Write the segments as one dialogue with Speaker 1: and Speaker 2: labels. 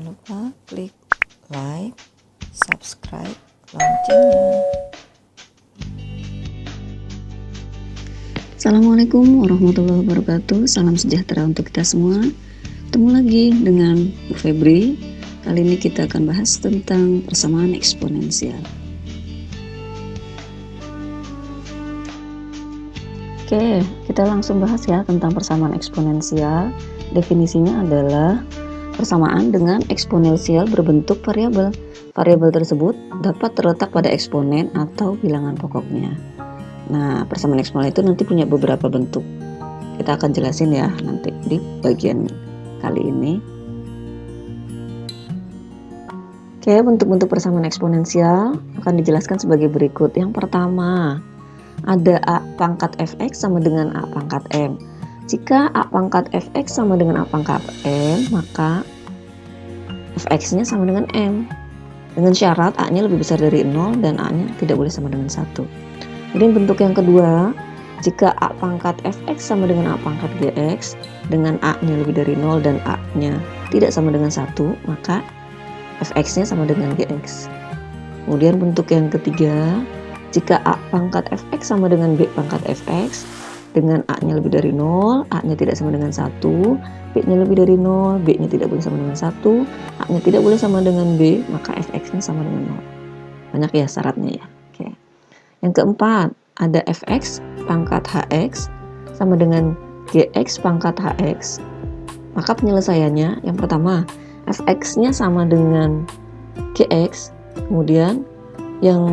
Speaker 1: Jangan lupa klik like, subscribe, loncengnya.
Speaker 2: Assalamualaikum warahmatullahi wabarakatuh. Salam sejahtera untuk kita semua. Ketemu lagi dengan Bu Febri. Kali ini kita akan bahas tentang persamaan eksponensial. Oke, kita langsung bahas ya tentang persamaan eksponensial. Definisinya adalah persamaan dengan eksponensial berbentuk variabel. Variabel tersebut dapat terletak pada eksponen atau bilangan pokoknya. Nah, persamaan eksponensial itu nanti punya beberapa bentuk. Kita akan jelasin ya nanti di bagian kali ini. Oke, bentuk-bentuk persamaan eksponensial akan dijelaskan sebagai berikut. Yang pertama, ada A pangkat fx sama dengan A pangkat m. Jika A pangkat fx sama dengan A pangkat m, maka fx-nya sama dengan m. Dengan syarat A-nya lebih besar dari 0 dan A-nya tidak boleh sama dengan 1. Kemudian bentuk yang kedua, jika A pangkat fx sama dengan A pangkat gx, dengan A-nya lebih dari 0 dan A-nya tidak sama dengan 1, maka fx-nya sama dengan gx. Kemudian bentuk yang ketiga, jika A pangkat fx sama dengan B pangkat fx, dengan A-nya lebih dari 0, A-nya tidak sama dengan 1, B-nya lebih dari 0, B-nya tidak boleh sama dengan 1, A-nya tidak boleh sama dengan B, maka fx-nya sama dengan 0. Banyak ya syaratnya ya. Oke. Yang keempat, ada fx pangkat hx sama dengan gx pangkat hx. Maka penyelesaiannya, yang pertama, fx-nya sama dengan gx, kemudian yang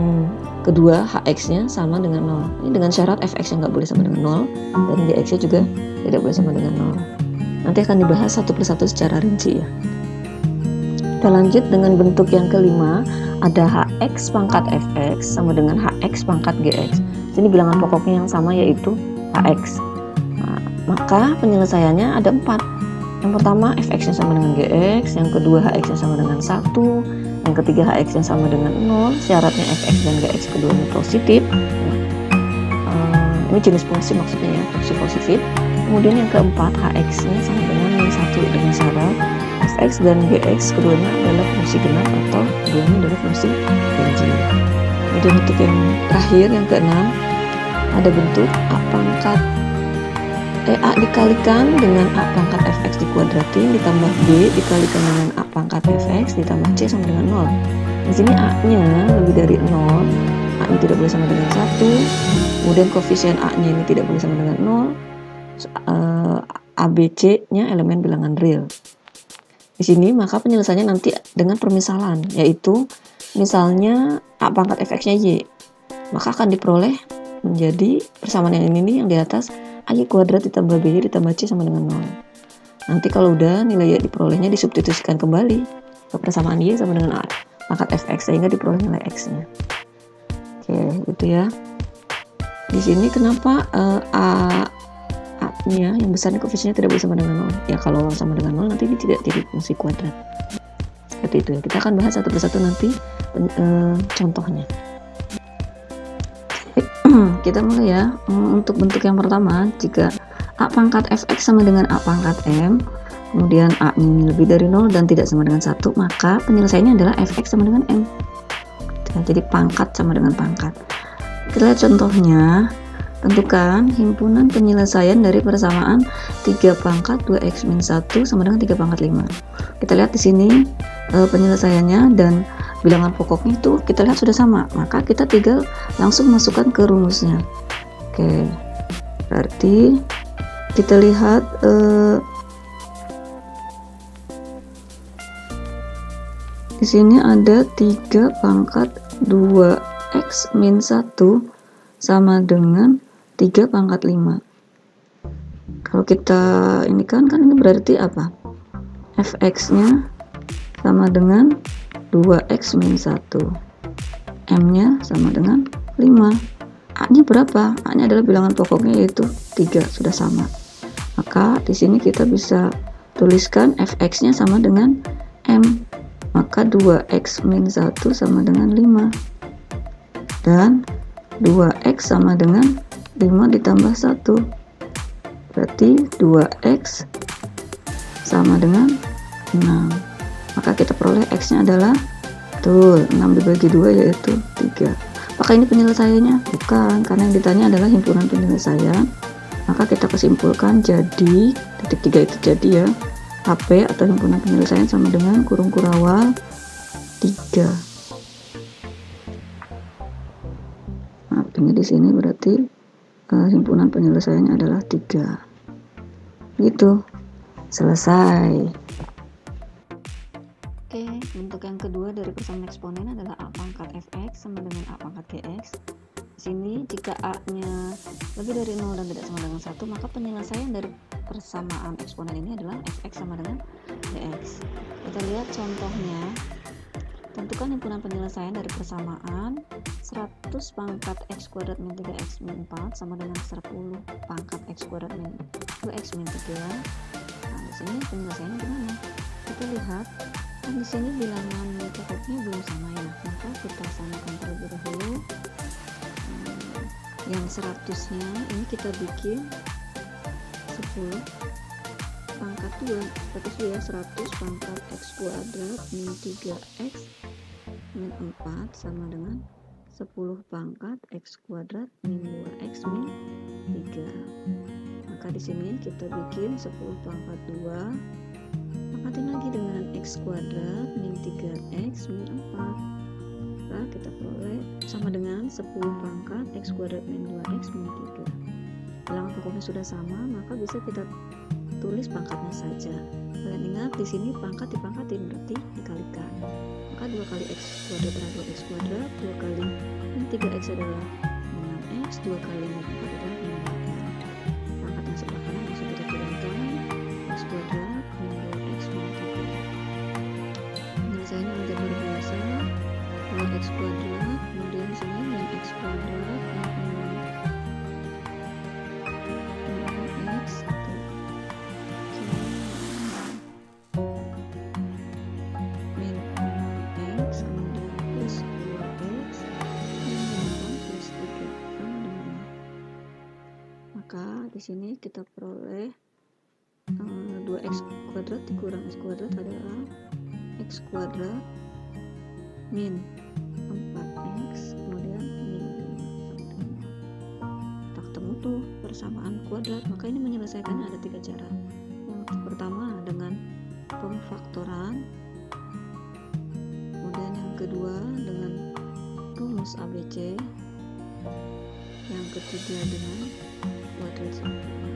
Speaker 2: kedua hx-nya sama dengan 0. Ini dengan syarat fx-nya nggak boleh sama dengan 0 dan gx-nya juga tidak boleh sama dengan 0. Nanti akan dibahas satu persatu secara rinci ya. Kita lanjut dengan bentuk yang kelima, ada hx pangkat fx sama dengan hx pangkat gx. Ini bilangan pokoknya yang sama yaitu hx. Nah, maka penyelesaiannya ada 4. Yang pertama fx-nya sama dengan gx, yang kedua hx-nya sama dengan 1, yang ketiga hx-nya sama dengan 0, syaratnya fx dan gx keduanya positif. Ini jenis fungsi maksudnya ya, fungsi positif. Kemudian yang keempat hx-nya sama dengan min 1 dengan syarat fx dan gx keduanya adalah fungsi genap atau keduanya adalah fungsi ganjil. Kemudian bentuk yang terakhir yang keenam, ada bentuk a pangkat A dikalikan dengan A pangkat fx dikuadratin ditambah B dikalikan dengan A pangkat fx ditambah C sama dengan 0. Di sini A-nya lebih dari 0, A-nya tidak boleh sama dengan 1, kemudian koefisien A-nya ini tidak boleh sama dengan 0, A, B, C-nya elemen bilangan real. Di sini maka penyelesaiannya nanti dengan permisalan, yaitu misalnya A pangkat fx-nya Y, maka akan diperoleh menjadi persamaan yang ini yang di atas A-Y kuadrat ditambah B-Y ditambah C sama dengan 0. Nanti kalau udah nilai Y diperolehnya disubstitusikan kembali ke persamaan Y sama dengan A pangkat fx sehingga diperoleh nilai x-nya. Oke, itu ya. Di sini kenapa A-nya yang besarnya koefisiennya tidak boleh sama dengan 0? Ya kalau sama dengan 0 nanti ini tidak jadi fungsi kuadrat. Seperti itu ya. Kita akan bahas satu persatu nanti contohnya. Kita mulai ya. Untuk bentuk yang pertama, jika A pangkat fx sama dengan A pangkat m, kemudian A-nya lebih dari 0 dan tidak sama dengan 1, maka penyelesaiannya adalah fx sama dengan m. Jadi pangkat sama dengan pangkat. Kita lihat contohnya. Tentukan himpunan penyelesaian dari persamaan 3 pangkat 2x min 1 sama dengan 3 pangkat 5. Kita lihat di sini penyelesaiannya dan bilangan pokoknya itu kita lihat sudah sama, maka kita tinggal langsung masukkan ke rumusnya. Oke, berarti kita lihat di sini ada 3 pangkat 2x min 1 sama dengan 3 pangkat 5. Kalau kita ini kan ini berarti apa? fx-nya sama dengan 2x min 1, m-nya sama dengan 5. A-nya berapa? A-nya adalah bilangan pokoknya yaitu 3, sudah sama. Maka di sini kita bisa tuliskan fx-nya sama dengan m. Maka 2x min 1 sama dengan 5. Dan 2x sama dengan 5 ditambah 1. Berarti 2x sama dengan 6. maka kita peroleh X-nya adalah betul 6 dibagi 2 yaitu 3. Apakah ini penyelesaiannya? Bukan, karena yang ditanya adalah himpunan penyelesaian. Maka kita kesimpulkan jadi titik 3 itu jadi ya HP atau himpunan penyelesaian sama dengan kurung kurawal 3. Maaf, ini di sini berarti himpunan penyelesaiannya adalah 3. Gitu. Selesai. Oke, bentuk yang kedua dari persamaan eksponen adalah A pangkat fx sama dengan A pangkat gx. Di sini jika A-nya lebih dari 0 dan tidak sama dengan 1, maka penyelesaian dari persamaan eksponen ini adalah fx sama dengan gx. Kita lihat contohnya. Tentukan himpunan penyelesaian dari persamaan 100 pangkat x kuadrat min 3x min 4 sama dengan 10 pangkat x kuadrat min 2x min 3. Nah, di sini penyelesaiannya gimana? Kita lihat di sini bilangan pokoknya belum sama ya, maka kita samakan terlebih dahulu. Yang 100-nya ini kita bikin 10 pangkat 2, berarti ya 100 pangkat x kuadrat min 3x min 4 sama dengan 10 pangkat x kuadrat min 2x min 3. Maka di sini kita bikin 10 pangkat 2 pangkatin lagi dengan x kuadrat min 3x min 4. Nah, kita peroleh sama dengan 10 pangkat x kuadrat min 2x min 3. Bilangan pokoknya sudah sama, maka bisa kita tulis pangkatnya saja. Kalian ingat di sini pangkat dipangkatin berarti dikalikan. Maka 2 kali x kuadrat adalah 2x kuadrat, 2 kali min 3x adalah 6x, 2 kali min 4 adalah 5x. Pangkat yang sebelah kanan langsung kita turunkan, x kuadrat min 2x min 3. Penyelesaiannya aljabar biasa, 2x kuadrat, kemudian di sini min x kuadrat min x min 6x kemudian plus 2x min 8 plus 3 sama dengan 0. Maka di sini kita peroleh 2x kuadrat dikurang x kuadrat adalah x kuadrat min 4x kemudian min 5. Tak ketemu tuh persamaan kuadrat, maka ini menyelesaikannya ada 3 cara. Yang pertama dengan pemfaktoran, kemudian yang kedua dengan rumus ABC, yang ketiga dengan kuadrat sempurna.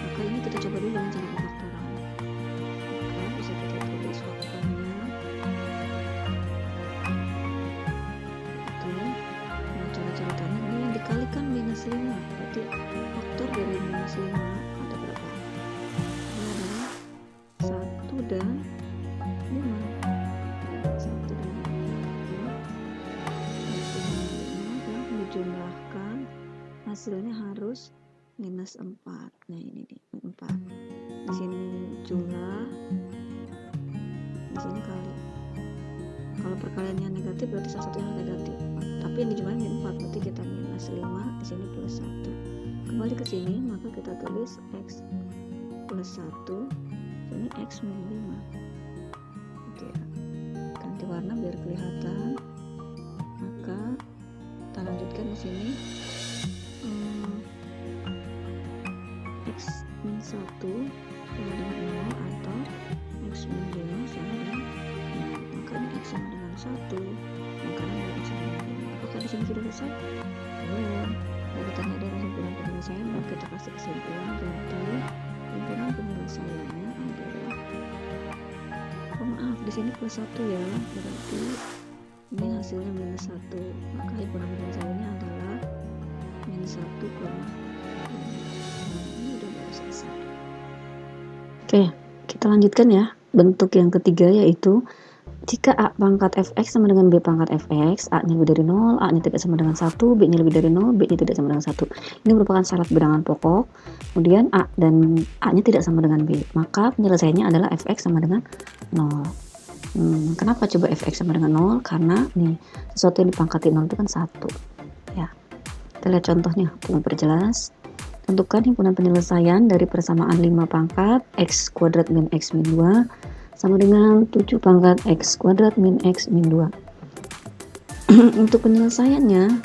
Speaker 2: Maka ini kita coba dulu dengan cara pemfaktoran. Maka bisa kita tulis faktornya itu. Nah, cara caranya ini yang dikalikan minus 5, berarti faktor dari minus 5 ada berapa? Ini adalah 1 dan 5. 1 dan 5 yang dijumlahkan hasilnya harus minus 4. Nah ini nih 4. Di sini jumlah, di sini kali. Kalau perkaliannya negatif berarti salah satunya negatif. Tapi yang dijumlahin min 4 berarti kita minus 5, di sini plus 1. Kembali ke sini maka kita tulis x plus 1, sini x min 5. Gitu ya. Ganti warna biar kelihatan. Maka kita lanjutkan di sini. X min 1 sama dengan 0 atau x min 5 sama dengan 0. Maka ini x sama dengan 1, maka ini x sama dengan 5. Apakah di sini sudah selesai? Belum. Kalau ditanya adalah himpunan penyelesaian, maka kita kasih kesimpulan. Jadi himpunan penyelesaiannya adalah, oh maaf, di sini plus 1 ya, berarti ini hasilnya minus 1. Maka himpunan penyelesaiannya adalah minus 1, Oke, kita lanjutkan ya. Bentuk yang ketiga yaitu jika A pangkat fx sama dengan B pangkat fx, A-nya lebih dari 0, A-nya tidak sama dengan 1, B-nya lebih dari 0, B-nya tidak sama dengan 1. Ini merupakan syarat bilangan pokok. Kemudian A dan A-nya tidak sama dengan B. Maka penyelesaiannya adalah fx sama dengan 0. Kenapa coba fx sama dengan 0? Karena nih, sesuatu yang dipangkati 0 itu kan 1. Ya. Kita lihat contohnya untuk memperjelas. tentukan himpunan penyelesaian dari persamaan 5 pangkat x kuadrat min x min 2 sama dengan 7 pangkat x kuadrat min x min 2. Untuk penyelesaiannya,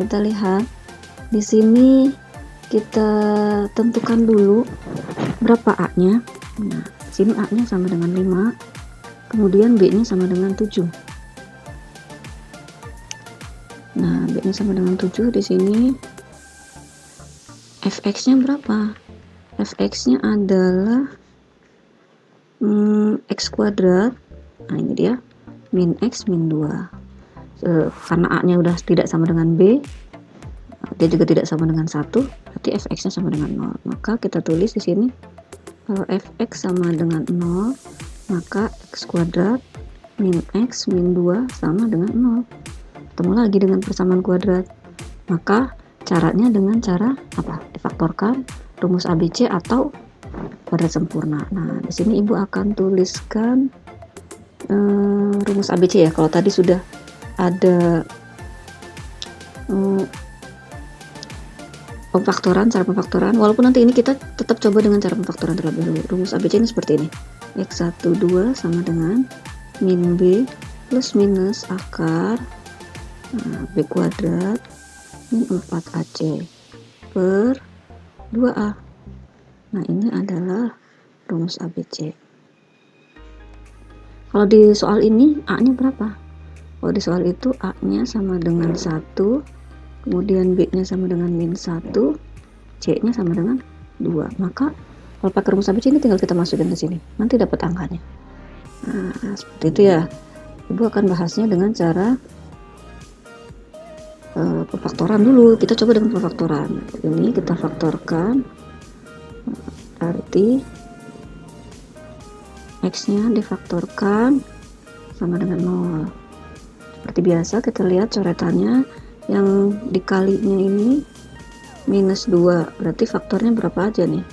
Speaker 2: kita lihat di sini kita tentukan dulu berapa A-nya. Nah, di sini A-nya sama dengan 5, kemudian B-nya sama dengan 7. Nah, B-nya sama dengan 7, di sini fx-nya berapa? Fx-nya adalah x kuadrat, nah ini dia, min x min 2. Karena A-nya udah tidak sama dengan B, dia juga tidak sama dengan 1, berarti fx-nya sama dengan 0. Maka kita tulis di sini, kalau fx sama dengan 0, maka x kuadrat min x min 2 sama dengan 0. Ketemu lagi dengan persamaan kuadrat. Maka caranya dengan cara apa? Difaktorkan rumus ABC atau kuadrat sempurna. Nah, di sini Ibu akan tuliskan rumus ABC ya. Kalau tadi sudah ada cara pemfaktoran, walaupun nanti ini kita tetap coba dengan cara pemfaktoran terlebih dahulu. Rumus ABC ini seperti ini. X12 sama dengan min B plus minus akar B kuadrat min 4AC per 2A. Nah, ini adalah rumus ABC. Kalau di soal ini A-nya berapa? Kalau di soal itu A-nya sama dengan 1, kemudian B-nya sama dengan min 1, C-nya sama dengan 2. Maka kalau pakai rumus ABC ini tinggal kita masukin ke sini, nanti dapat angkanya. Nah, seperti itu ya. Ibu akan bahasnya dengan cara pemfaktoran dulu. Kita coba dengan pemfaktoran. Ini kita faktorkan, arti x-nya difaktorkan sama dengan 0. Seperti biasa kita lihat coretannya, yang dikalinya ini minus 2, berarti faktornya berapa aja nih?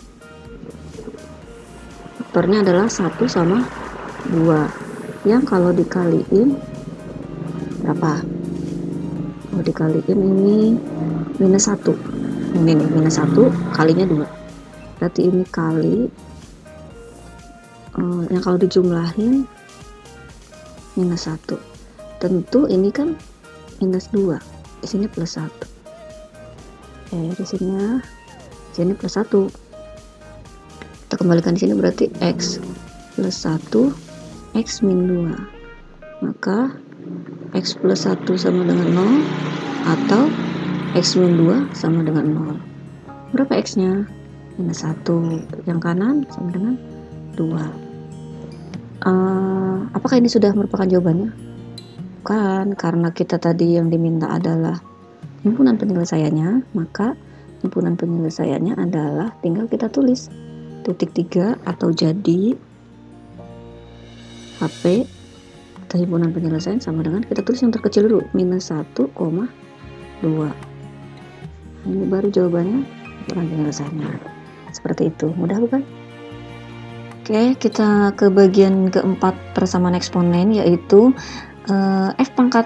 Speaker 2: Faktornya adalah 1 sama 2, yang kalau dikaliin berapa? Kalau dikaliin ini minus 1, ini nih minus 1 kalinya 2, berarti ini kali yang kalau dijumlahin minus 1. Tentu ini kan minus 2, di sini plus 1. Di sini plus 1. Kita kembalikan di sini berarti x plus 1 x min 2. Maka x plus 1 sama dengan 0 atau x min 2 sama dengan 0. Berapa x-nya? Minus 1. Yang kanan sama dengan 2. Apakah ini sudah merupakan jawabannya? Bukan, karena kita tadi yang diminta adalah himpunan penyelesaiannya, maka himpunan penyelesaiannya adalah tinggal kita tulis titik 3 atau jadi HP atau himpunan penyelesaian sama dengan, kita tulis yang terkecil dulu, minus 1,2. Ini baru jawabannya himpunan penyelesaiannya. Seperti itu, mudah bukan? Oke, kita ke bagian keempat persamaan eksponen, yaitu fx pangkat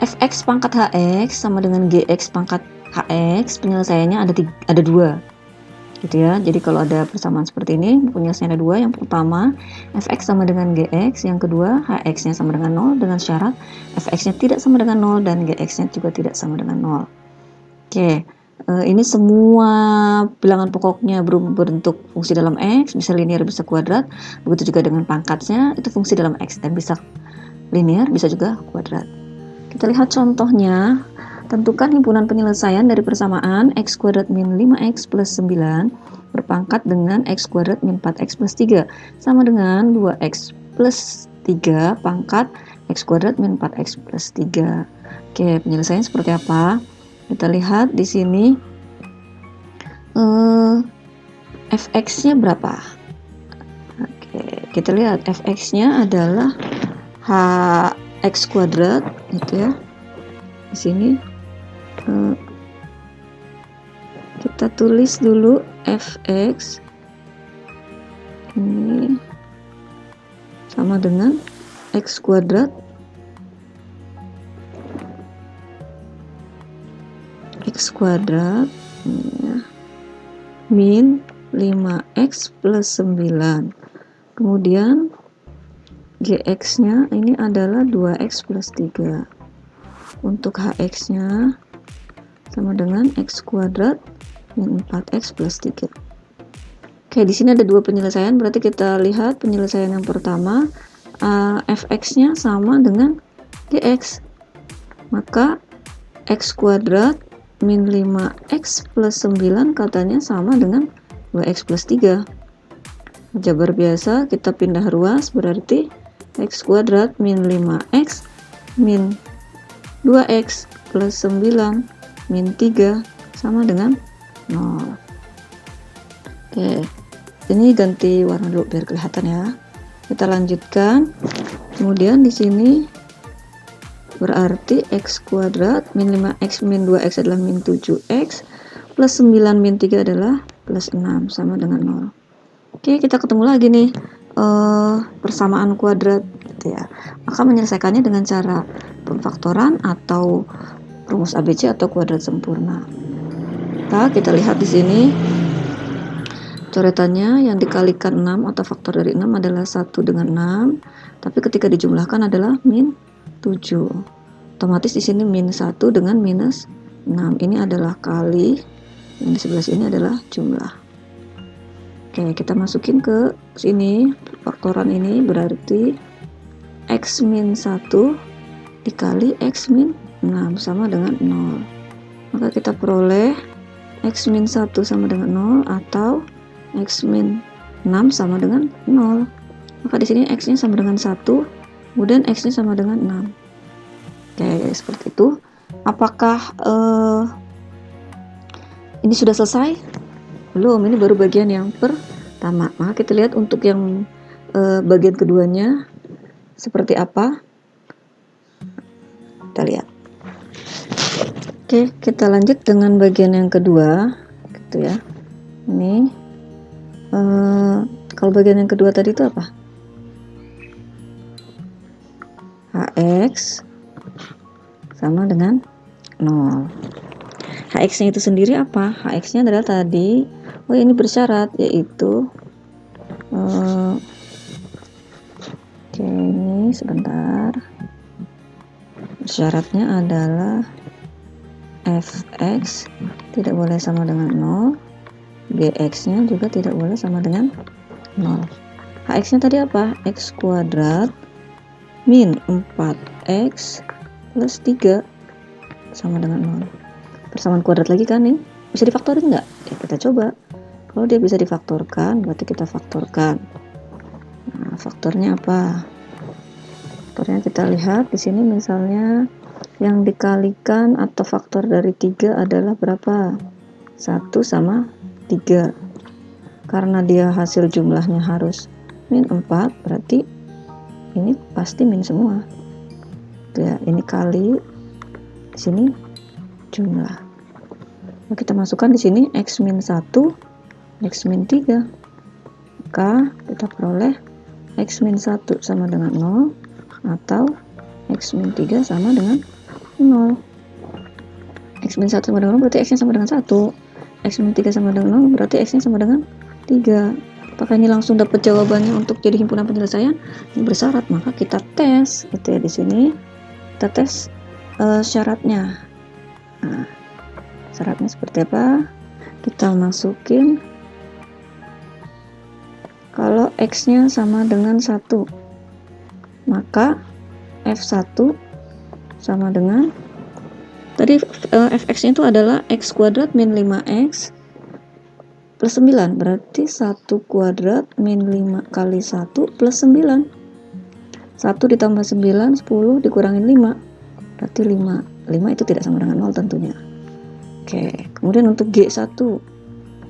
Speaker 2: hx sama dengan gx pangkat hx. Penyelesaiannya ada 2 gitu ya. Jadi kalau ada persamaan seperti ini, penyelesaiannya ada 2. Yang pertama fx sama dengan gx, yang kedua hx nya sama dengan 0 dengan syarat fx nya tidak sama dengan 0 dan gx nya juga tidak sama dengan 0. Oke, ini semua bilangan pokoknya berbentuk fungsi dalam x, bisa linear bisa kuadrat. Begitu juga dengan pangkatnya, itu fungsi dalam x dan bisa linear bisa juga kuadrat. Kita lihat contohnya. Tentukan himpunan penyelesaian dari persamaan x kuadrat min 5x plus 9 berpangkat dengan x kuadrat min 4x plus 3 sama dengan 2x plus 3 pangkat x kuadrat min 4x plus 3. Oke, penyelesaian seperti apa? Kita lihat di sini fx-nya berapa? Oke, kita lihat fx-nya adalah x kuadrat gitu ya. Di sini kita tulis dulu fx ini sama dengan x kuadrat ini ya, min 5x plus 9. Kemudian gx-nya ini adalah 2x plus 3. Untuk hx-nya sama dengan x kuadrat min 4x plus 3. Oke, di sini ada dua penyelesaian, berarti kita lihat penyelesaian yang pertama, fx-nya sama dengan gx. Maka x kuadrat min 5x plus 9 katanya sama dengan 2x plus 3. Aljabar biasa, kita pindah ruas, berarti x kuadrat min 5x min 2x plus 9 min 3 sama dengan 0. Oke, ini ganti warna dulu biar kelihatan ya. Kita lanjutkan. Kemudian di sini berarti x kuadrat min 5x min 2x adalah min 7x plus 9 min 3 adalah plus 6 sama dengan 0. Oke, kita ketemu lagi nih persamaan kuadrat gitu ya. Maka menyelesaikannya dengan cara pemfaktoran atau rumus ABC atau kuadrat sempurna. Nah, kita lihat di sini coretannya yang dikalikan 6 atau faktor dari 6 adalah 1 dengan 6, tapi ketika dijumlahkan adalah min 7. Otomatis di sini min 1 dengan minus 6. Ini adalah kali, yang di sebelah sini adalah jumlah. Oke, kita masukin ke sini. Faktoran ini berarti x min 1 dikali x min 6 sama dengan 0. Maka kita peroleh x min 1 sama dengan 0 atau x min 6 sama dengan 0. Maka di sini x-nya sama dengan 1, kemudian x-nya sama dengan 6. Oke, seperti itu. Apakah ini sudah selesai? Belum, ini baru bagian yang pertama. Maka kita lihat untuk yang bagian keduanya seperti apa. Kita lihat. Oke, kita lanjut dengan bagian yang kedua, gitu ya. Ini kalau bagian yang kedua tadi itu apa? Hx sama dengan 0. Hx-nya itu sendiri apa? Hx-nya adalah tadi, ini bersyarat, yaitu oke, ini sebentar. Syaratnya adalah fx tidak boleh sama dengan 0, gx-nya juga tidak boleh sama dengan 0. Hx-nya tadi apa? X kuadrat min 4x plus 3 sama dengan 0. Persamaan kuadrat lagi kan nih? Bisa difaktorin nggak? Ya, kita coba. Kalau dia bisa difaktorkan, berarti kita faktorkan. Nah, faktornya apa? Faktornya kita lihat di sini misalnya yang dikalikan atau faktor dari 3 adalah berapa? 1 sama 3. Karena dia hasil jumlahnya harus min 4, berarti ini pasti min semua. Ya, ini kali di sini jumlah. Nah, kita masukkan di sini x min 1, x min 3. Maka kita peroleh x min 1 sama dengan 0 atau x min 3 sama dengan 0. X min 1 sama dengan 0 berarti x-nya sama dengan 1. X min 3 sama dengan 0 berarti x-nya sama dengan 3. Apakah ini langsung dapat jawabannya untuk jadi himpunan penyelesaian? Ini bersyarat, maka kita tes gitu ya. Di sini kita tes syaratnya. Nah, syaratnya seperti apa? Kita masukin kalau x-nya sama dengan 1, maka f1 sama dengan tadi fx-nya itu adalah x kuadrat min 5x plus 9, berarti 1 kuadrat min 5 kali 1 plus 9. 1 ditambah 9, 10 dikurangin 5, berarti 5. 5 itu tidak sama dengan 0 tentunya. Oke, kemudian untuk G1.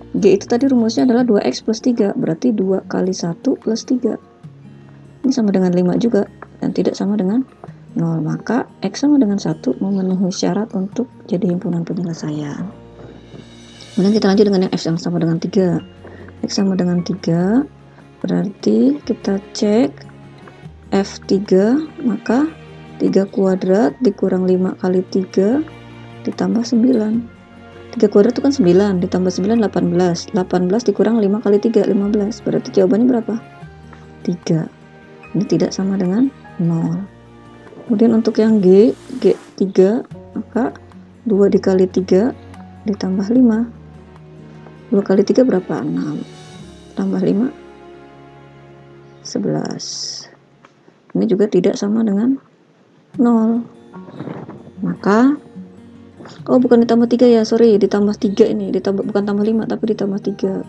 Speaker 2: G itu tadi rumusnya adalah 2x plus 3, berarti 2 kali 1 plus 3. Ini sama dengan 5 juga, dan tidak sama dengan 0. Maka X sama dengan 1 memenuhi syarat untuk jadi himpunan penyelesaian. Kemudian kita lanjut dengan yang F yang sama dengan 3. X sama dengan 3, berarti kita cek F3, maka 3 kuadrat dikurang 5 kali 3 ditambah 9. 3 kuadrat itu kan 9, ditambah 9 18. 18 dikurang 5 kali 3 15. Berarti jawabannya berapa? 3. Ini tidak sama dengan 0. Kemudian untuk yang G 3, maka 2 dikali 3 ditambah 5. 2 kali 3 berapa? 6. Tambah 5 11. Ini juga tidak sama dengan 0. Maka bukan ditambah 3 ya, sorry, ditambah 3 ini, bukan tambah 5 tapi ditambah 3.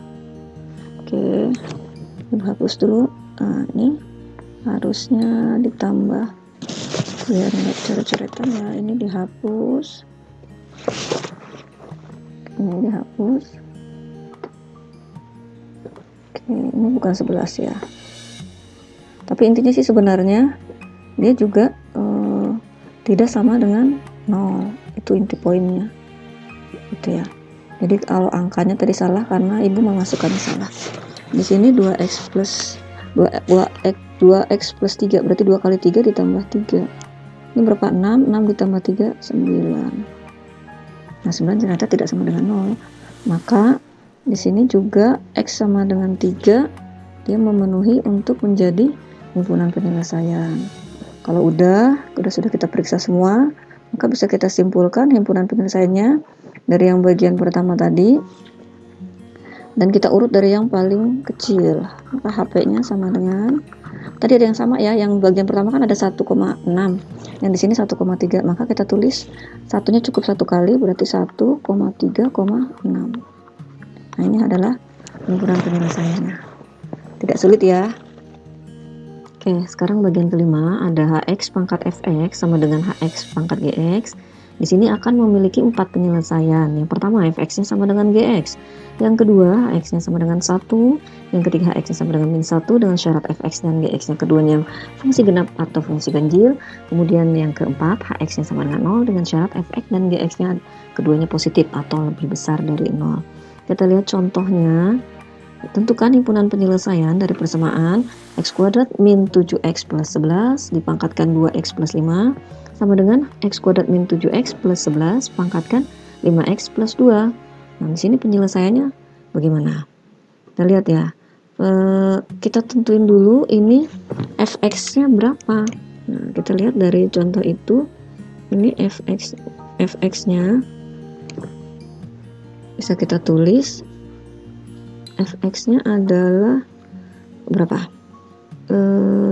Speaker 2: Oke, ini hapus dulu. Nah, ini harusnya ditambah biar nggak coret-coretan ya. Ini dihapus, ini dihapus. Oke, ini bukan 11 ya, tapi intinya sih sebenarnya dia juga tidak sama dengan 0. Itu inti poinnya gitu ya. Jadi kalau angkanya tadi salah karena ibu memasukkannya salah. Di sini 2x plus 2x plus 3 berarti 2 kali 3 ditambah 3. Ini berapa? 6. 6 ditambah 3 9. Nah 9 ternyata tidak sama dengan 0. Maka di sini juga x sama dengan 3, dia memenuhi untuk menjadi himpunan penyelesaian. Kalau sudah kita periksa semua, maka bisa kita simpulkan himpunan penyelesaiannya dari yang bagian pertama tadi, dan kita urut dari yang paling kecil. Maka HP-nya sama dengan, tadi ada yang sama ya, yang bagian pertama kan ada 1,6, yang di sini 1,3, maka kita tulis satunya cukup satu kali, berarti 1,3,6. Nah ini adalah himpunan penyelesaiannya, tidak sulit ya. Oke, sekarang bagian kelima ada hx pangkat fx sama dengan hx pangkat gx. Di sini akan memiliki 4 penyelesaian. Yang pertama fx-nya sama dengan gx. Yang kedua hx-nya sama dengan 1. Yang ketiga hx-nya sama dengan min 1 dengan syarat fx dan gx-nya keduanya fungsi genap atau fungsi ganjil. Kemudian yang keempat hx-nya sama dengan 0 dengan syarat fx dan gx-nya keduanya positif atau lebih besar dari 0. Kita lihat contohnya. Tentukan himpunan penyelesaian dari persamaan x kuadrat min 7x plus 11 dipangkatkan 2x plus 5 sama dengan x kuadrat min 7x plus 11 pangkatkan 5x plus 2. Nah, di sini penyelesaiannya bagaimana? Kita lihat ya. Kita tentuin dulu ini fx-nya berapa. Nah, kita lihat dari contoh itu, ini fx-nya bisa kita tulis. Fx-nya adalah berapa?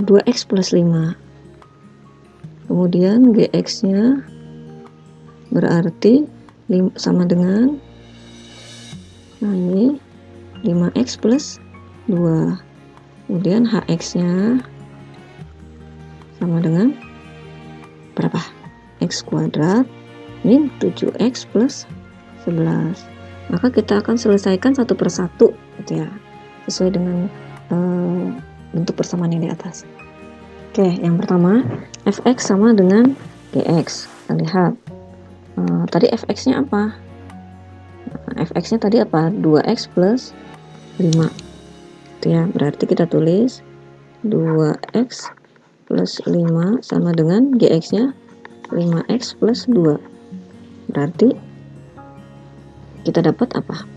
Speaker 2: 2x plus 5. Kemudian gx-nya berarti sama dengan, nah ini 5x plus 2. Kemudian hx-nya sama dengan berapa? X kuadrat min 7x plus 11. Maka kita akan selesaikan satu persatu gitu ya, sesuai dengan bentuk persamaan yang di atas. Oke, yang pertama fx sama dengan gx. Kita lihat tadi fx-nya apa? Nah, fx-nya tadi apa? 2x plus 5 itu ya, berarti kita tulis 2x plus 5 sama dengan gx-nya 5x plus 2. Berarti kita dapat apa?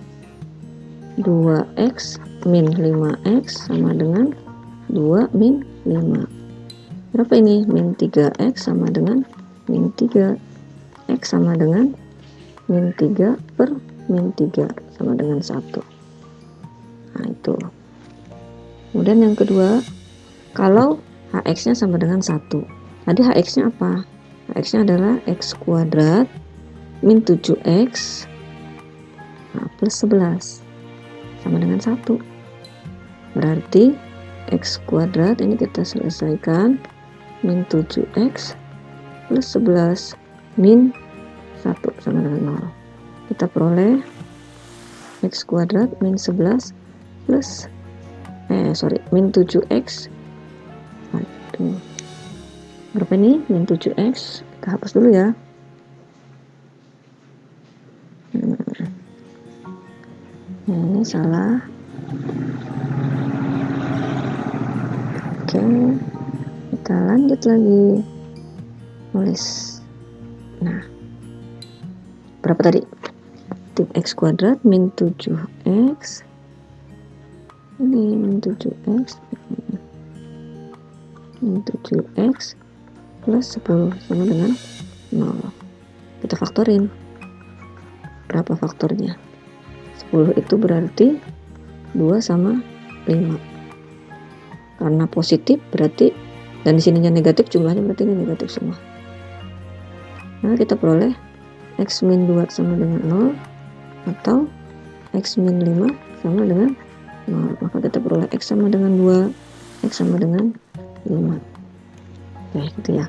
Speaker 2: 2x min 5x sama dengan 2 min 5. Berapa ini? Min 3x sama dengan min 3. X sama dengan min 3 per min 3 sama dengan 1. Nah itu. Kemudian yang kedua, kalau hx-nya sama dengan 1. Tadi hx-nya apa? Hx-nya adalah x kuadrat min 7x plus 11 sama dengan 1. Berarti x kuadrat ini kita selesaikan, min 7x plus 11 min 1 sama dengan 0. Kita peroleh x kuadrat min 11 plus min 7x. Aduh. Berapa ini? Min 7x. Kita hapus dulu ya. Ini salah. Oke, kita lanjut lagi nulis. Nah, berapa tadi? positif X kuadrat min 7X, ini min 7X plus 10 sama dengan 0. Kita faktorin. Berapa faktornya? 10 itu berarti 2 sama 5. Karena positif berarti, dan di sininya negatif, jumlahnya berarti ini negatif semua. Nah, kita peroleh X min 2 sama dengan 0 atau X min 5 sama dengan 0. Maka kita peroleh X sama dengan 2, X sama dengan 5. Oke, gitu ya.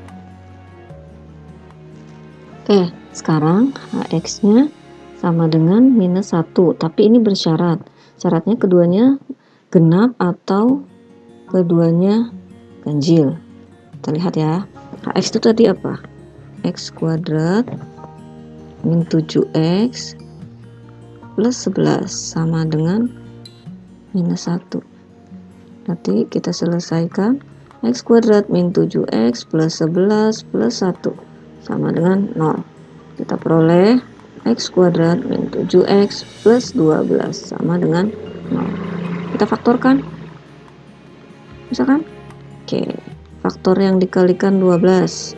Speaker 2: Oke, sekarang HX-nya sama dengan minus 1, tapi ini bersyarat. Syaratnya keduanya genap atau keduanya ganjil. Kita lihat ya. HX itu tadi apa? X kuadrat min 7X plus 11 sama dengan minus 1. Nanti kita selesaikan. X kuadrat min 7X plus 11 plus 1 sama dengan 0. Kita peroleh X kuadrat min 7X plus 12 sama dengan 0. Kita faktorkan. Bisa kan? Oke. Faktor yang dikalikan 12.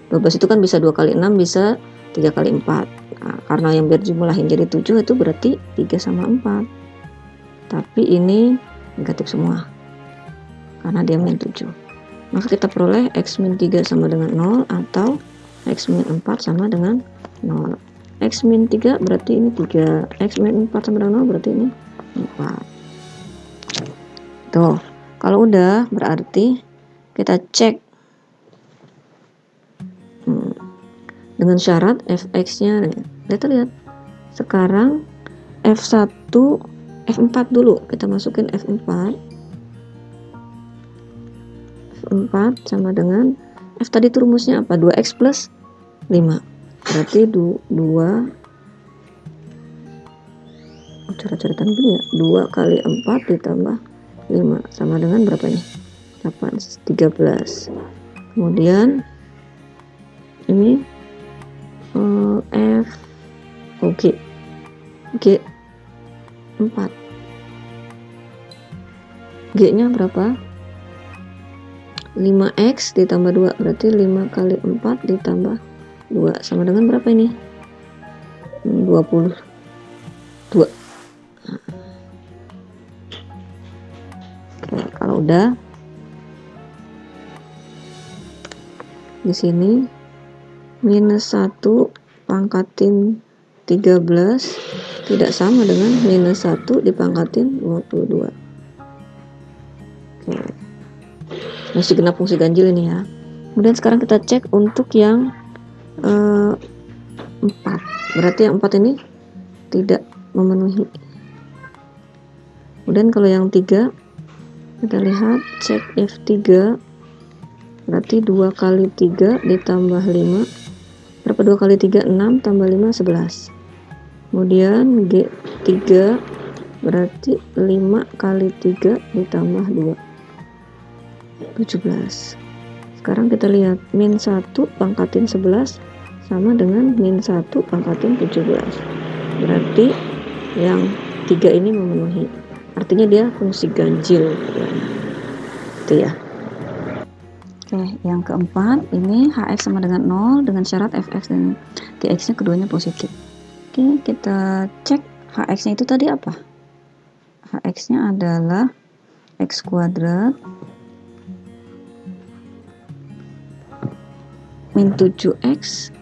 Speaker 2: 12 itu kan bisa 2 kali 6, bisa 3 kali 4. Nah, karena yang berjumlahin jadi 7 itu berarti 3 sama 4. Tapi ini negatif semua. Karena dia min 7. Maka kita peroleh X min 3 sama dengan 0 atau X min 4 sama dengan 0. X min 3 berarti ini 3. X min 4 sama dengan 0 berarti ini 4. Tuh, kalau udah berarti kita cek dengan syarat fx-nya. Kita lihat. Sekarang F1, F4 dulu. Kita masukin F4. F4 sama dengan F tadi itu rumusnya apa? 2X plus 5. Berarti 2 coret-coretan dulu ya. 2 kali 4 ditambah 5 sama dengan berapa nih? 8, 13. Kemudian ini F G 4. G-nya berapa? 5X ditambah 2 berarti 5 kali 4 ditambah 2 sama dengan berapa ini? 22. Oke, kalau udah di sini minus 1 pangkatin 13 tidak sama dengan minus 1 dipangkatin 22. Oke. Masih genap fungsi ganjil ini ya. Kemudian sekarang kita cek untuk yang 4. Berarti yang 4 ini tidak memenuhi. Kemudian kalau yang 3 kita lihat cek F3. Berarti 2 kali 3 ditambah 5. Berapa 2 kali 3? 6 tambah 5 11. Kemudian G3 berarti 5 kali 3 ditambah 2 17. Sekarang kita lihat min 1 pangkatin 11 sama dengan min 1 pangkatin 17. Berarti yang 3 ini memenuhi. Artinya dia fungsi ganjil. Itu ya. Oke, yang keempat ini Hx sama dengan 0 dengan syarat Fx dan Gx nya keduanya positif. Oke, kita cek Hx nya itu tadi apa? Hx nya adalah X kuadrat min 7X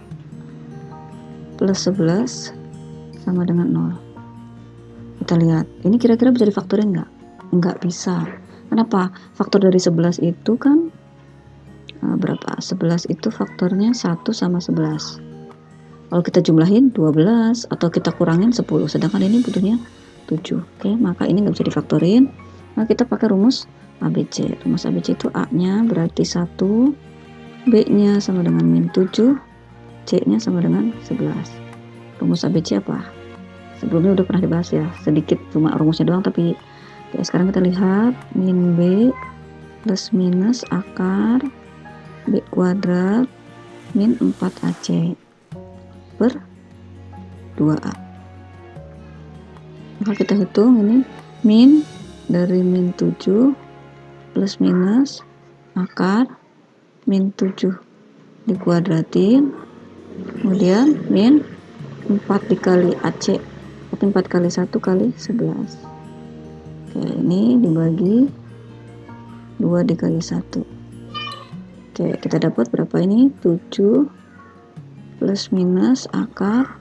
Speaker 2: plus 11 sama dengan 0. Kita lihat, ini kira-kira bisa difaktorin nggak? Nggak bisa. Kenapa? Faktor dari 11 itu kan berapa? 11 itu faktornya 1 sama 11. Kalau kita jumlahin 12 atau kita kurangin 10, sedangkan ini butuhnya 7. Oke, maka ini nggak bisa difaktorin. Nah, kita pakai rumus ABC. Rumus ABC itu A-nya berarti 1, B-nya sama dengan min 7, C-nya sama dengan 11. Rumus ABC apa? Sebelumnya udah pernah dibahas ya, sedikit cuma rumusnya doang, tapi ya, sekarang kita lihat min B plus minus akar B kuadrat min 4AC per 2A. Maka kita hitung ini min dari min 7 plus minus akar min 7 dikuadratin, kemudian min 4 dikali AC, berarti 4 kali 1 kali 11. Oke, ini dibagi 2 dikali 1. Oke, kita dapat berapa ini? 7 plus minus akar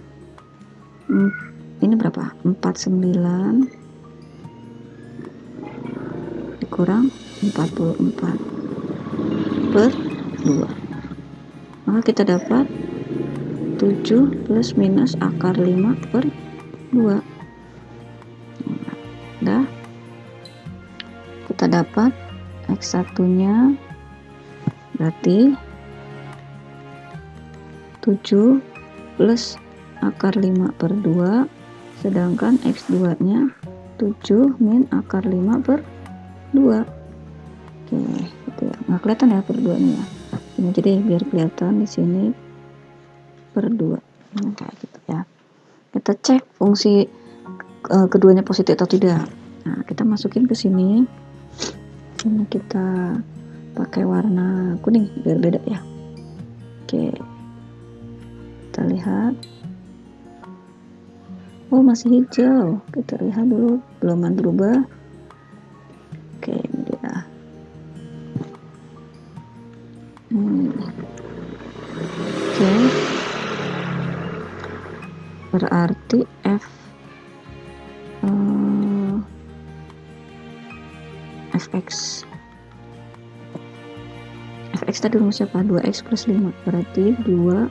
Speaker 2: ini berapa? 49 dikurang 44 per 2. Maka kita dapat 7 plus minus akar 5 per 2. Udah. Kita dapat X1 nya berarti 7 plus akar 5 per 2, sedangkan X2 nya 7 min akar 5 per 2. Oke, gitu ya. Nggak kelihatan ya per 2 nya ya. Ini jadi biar kelihatan di sini per 2. Nah, kayak gitu ya. Kita cek fungsi keduanya positif atau tidak. Nah, kita masukin ke sini. Ini kita pakai warna kuning biar beda ya. Oke. Kita lihat. Oh, masih hijau. Kita lihat dulu, belum berubah. Oke, ini dia. Oke. Berarti fx tadi rumusnya apa? 2x plus 5, berarti 2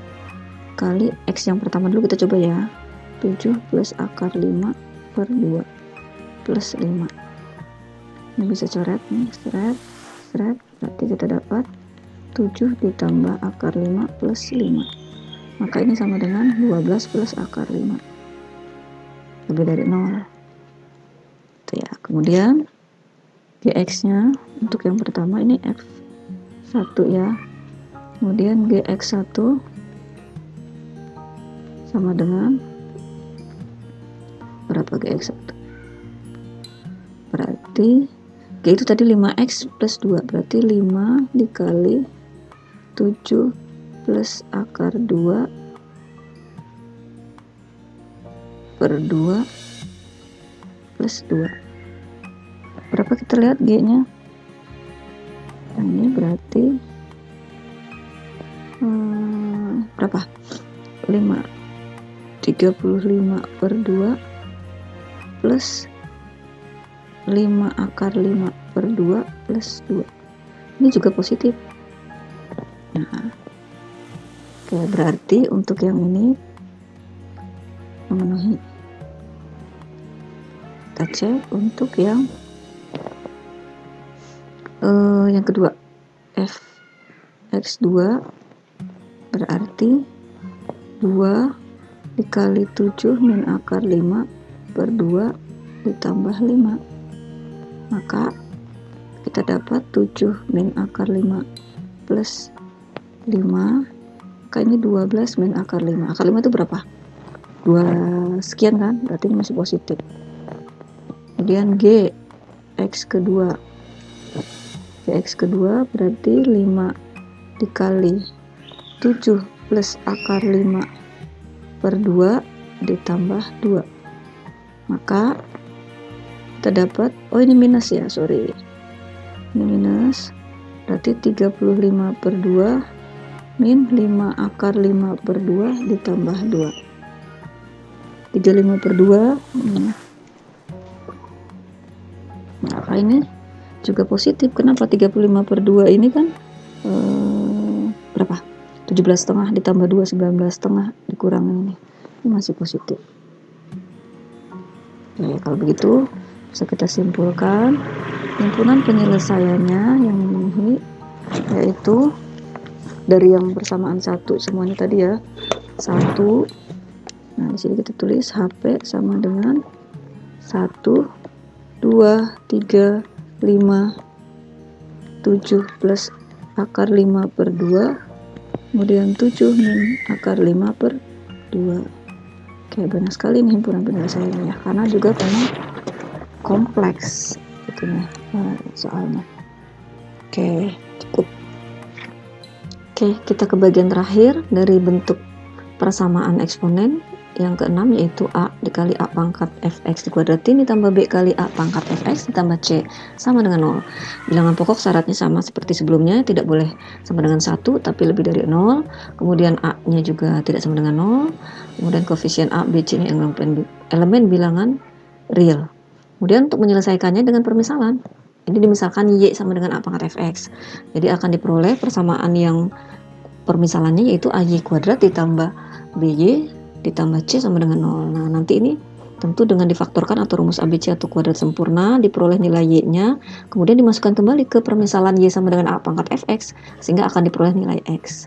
Speaker 2: kali x yang pertama dulu kita coba ya, 7 plus akar 5 per 2 plus 5. Ini bisa coret nih, seret, berarti kita dapat 7 ditambah akar 5 plus 5. Maka ini sama dengan 12 plus akar 5. Lebih dari 0. Itu ya. Kemudian gx-nya untuk yang pertama ini x1 ya. Kemudian gx1 sama dengan berapa gx1? Berarti g itu tadi 5x plus 2, berarti 5 dikali 7 plus akar 2 per 2 plus 2. Berapa kita lihat g nya? Nah, ini berarti berapa? 35 per 2 plus 5 akar 5 per 2 plus 2. Ini juga positif. Nah, oke, berarti untuk yang ini memenuhi. Kita cek untuk yang kedua, fx2 berarti 2 dikali 7 min akar 5 per 2 ditambah 5. Maka kita dapat 7 min akar 5 plus 5. Maka ini 12 min akar 5. Akar 5 itu berapa? 2 sekian kan? Berarti ini masih positif. Kemudian g x kedua. Gx kedua berarti 5 dikali 7 plus akar 5 per 2 ditambah 2. Maka kita dapat, oh ini minus ya, sorry. Ini minus, berarti 35 per 2 min 5 akar 5 per 2 ditambah 2. 35 per 2. Maka ini juga positif. Kenapa? 35 per 2 ini kan berapa? 17,5 ditambah 2, 19,5 dikurangin ini masih positif. Oke, kalau begitu bisa kita simpulkan himpunan penyelesaiannya yang memenuhi yaitu dari yang bersamaan 1 semuanya tadi ya, 1. Nah, di sini kita tulis HP sama dengan 1, 2, 3, 5, 7 plus akar 5 per 2, kemudian 7 min akar 5 per 2. Oke, Oke, banyak sekali nih himpunan penyelesaiannya ya, karena juga memang kompleks gitu ya soalnya. Oke, cukup. Oke, kita ke bagian terakhir dari bentuk persamaan eksponen yang keenam, yaitu A dikali A pangkat fx dikuadratin ditambah B kali A pangkat fx ditambah C sama dengan 0. Bilangan pokok syaratnya sama seperti sebelumnya, tidak boleh sama dengan 1 tapi lebih dari 0. Kemudian A nya juga tidak sama dengan 0. Kemudian koefisien A, B, C ini elemen bilangan real. Kemudian untuk menyelesaikannya dengan permisalan, ini dimisalkan Y sama dengan A pangkat fx, jadi akan diperoleh persamaan yang permisalannya yaitu AY kuadrat ditambah BY ditambah C sama dengan 0. Nah, nanti ini tentu dengan difaktorkan atau rumus ABC atau kuadrat sempurna, diperoleh nilai Y-nya, kemudian dimasukkan kembali ke permisalan Y sama dengan A pangkat fx, sehingga akan diperoleh nilai X.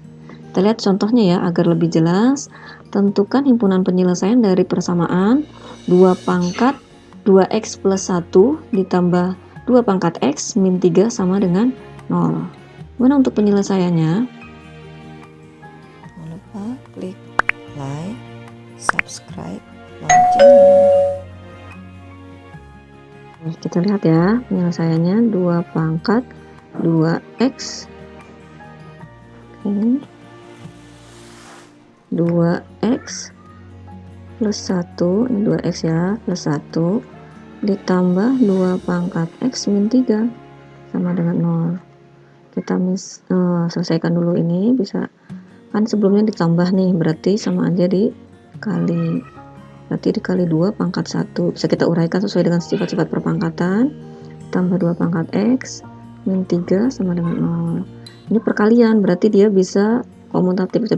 Speaker 2: Kita lihat contohnya ya, agar lebih jelas. Tentukan himpunan penyelesaian dari persamaan 2 pangkat 2X plus 1 ditambah 2 pangkat X min 3 sama dengan 0. Mana untuk penyelesaiannya?
Speaker 1: Jangan lupa klik like, subscribe, loncengnya.
Speaker 2: Kita lihat ya penyelesaiannya, 2 pangkat 2x ini 2x plus 1, ini 2x ya, plus 1 ditambah 2 pangkat x min 3 sama dengan 0. Kita selesaikan dulu ini, bisa kan sebelumnya ditambah nih, berarti sama aja dikali, berarti dikali 2 pangkat 1, bisa kita uraikan sesuai dengan sifat-sifat perpangkatan, tambah 2 pangkat x min 3 sama dengan 0. Ini perkalian, berarti dia bisa komutatif, bisa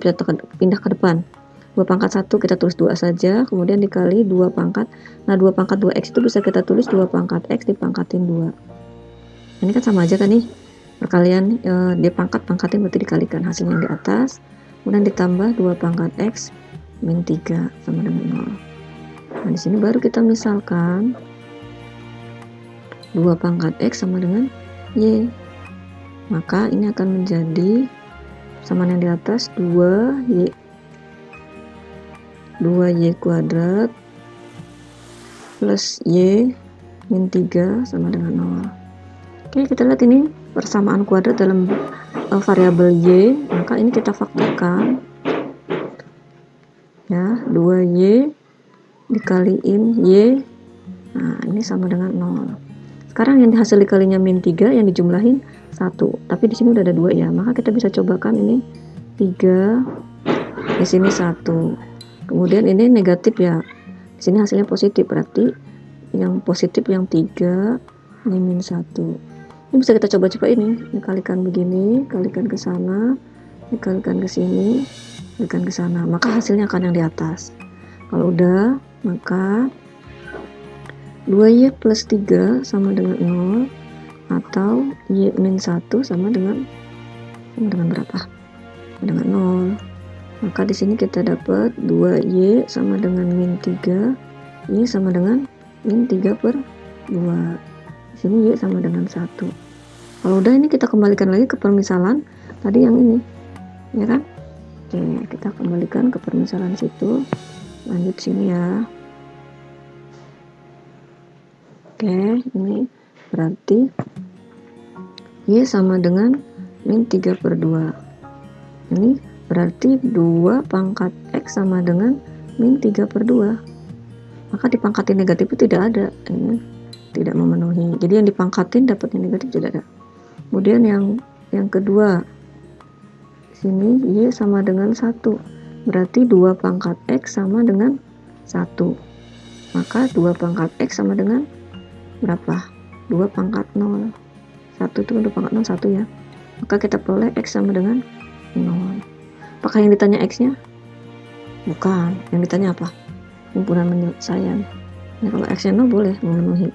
Speaker 2: pindah ke depan. 2 pangkat 1 kita tulis 2 saja, kemudian dikali 2 pangkat, nah 2 pangkat 2x itu bisa kita tulis 2 pangkat x dipangkatin 2. Ini kan sama aja kan nih, perkalian dia pangkatin berarti dikalikan hasilnya yang di atas, kemudian ditambah 2 pangkat x min 3 sama dengan 0. Nah, di sini baru kita misalkan 2 pangkat x sama dengan y. Maka ini akan menjadi persamaan yang di atas 2y kuadrat plus y min 3 sama dengan 0. Oke, kita lihat ini persamaan kuadrat dalam variabel y, maka ini kita faktorkan ya, 2y dikaliin y, nah ini sama dengan 0. Sekarang yang hasil dikalinya min 3 yang dijumlahin 1, tapi di sini udah ada 2 ya, maka kita bisa cobakan ini 3, di sini 1, kemudian ini negatif ya, di sini hasilnya positif, berarti yang positif yang 3, ini min 1. Ini bisa kita coba ini, dikalikan begini, kalikan ke sana, dikalikan ke sini, kalikan ke sana, maka hasilnya akan yang di atas. Kalau udah, maka 2y plus 3 sama dengan 0, atau y min 1 sama dengan berapa? Dengan 0. Maka di sini kita dapat 2y sama dengan min 3, y sama dengan min 3 per 2. Di sini y sama dengan 1. Kalau udah, ini kita kembalikan lagi ke permisalan tadi yang ini, ya kan? Oke, kita kembalikan ke permisalan situ. Lanjut sini ya. Oke, ini berarti y sama dengan min 3 per 2. Ini berarti 2 pangkat x sama dengan min 3 per 2. Maka dipangkatin negatif itu tidak ada, ini tidak memenuhi. Jadi yang dipangkatin dapatnya negatif tidak ada. Kemudian yang kedua, sini y sama dengan 1. Berarti 2 pangkat x sama dengan 1. Maka 2 pangkat x sama dengan berapa? 2 pangkat 0. 1 itu 2 pangkat 0, 1 ya. Maka kita peroleh x sama dengan 0. Apakah yang ditanya x-nya? Bukan. Yang ditanya apa? Himpunan penyelesaian. Nah, kalau x-nya 0 boleh memenuhi.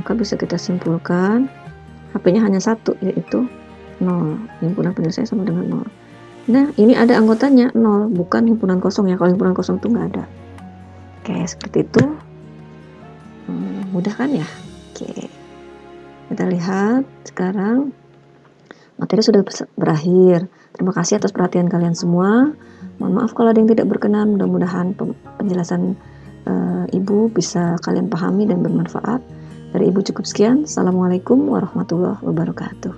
Speaker 2: Maka bisa kita simpulkan HP-nya hanya 1, yaitu 0. Himpunan penyelesaian sama dengan 0. Nah, ini ada anggotanya 0, bukan himpunan kosong ya. Kalau himpunan kosong itu nggak ada. Oke, seperti itu. Mudah kan ya? Oke. Kita lihat sekarang materi sudah berakhir. Terima kasih atas perhatian kalian semua. Mohon maaf kalau ada yang tidak berkenan, mudah-mudahan penjelasan Ibu bisa kalian pahami dan bermanfaat. Dari Ibu cukup sekian. Assalamualaikum warahmatullahi wabarakatuh.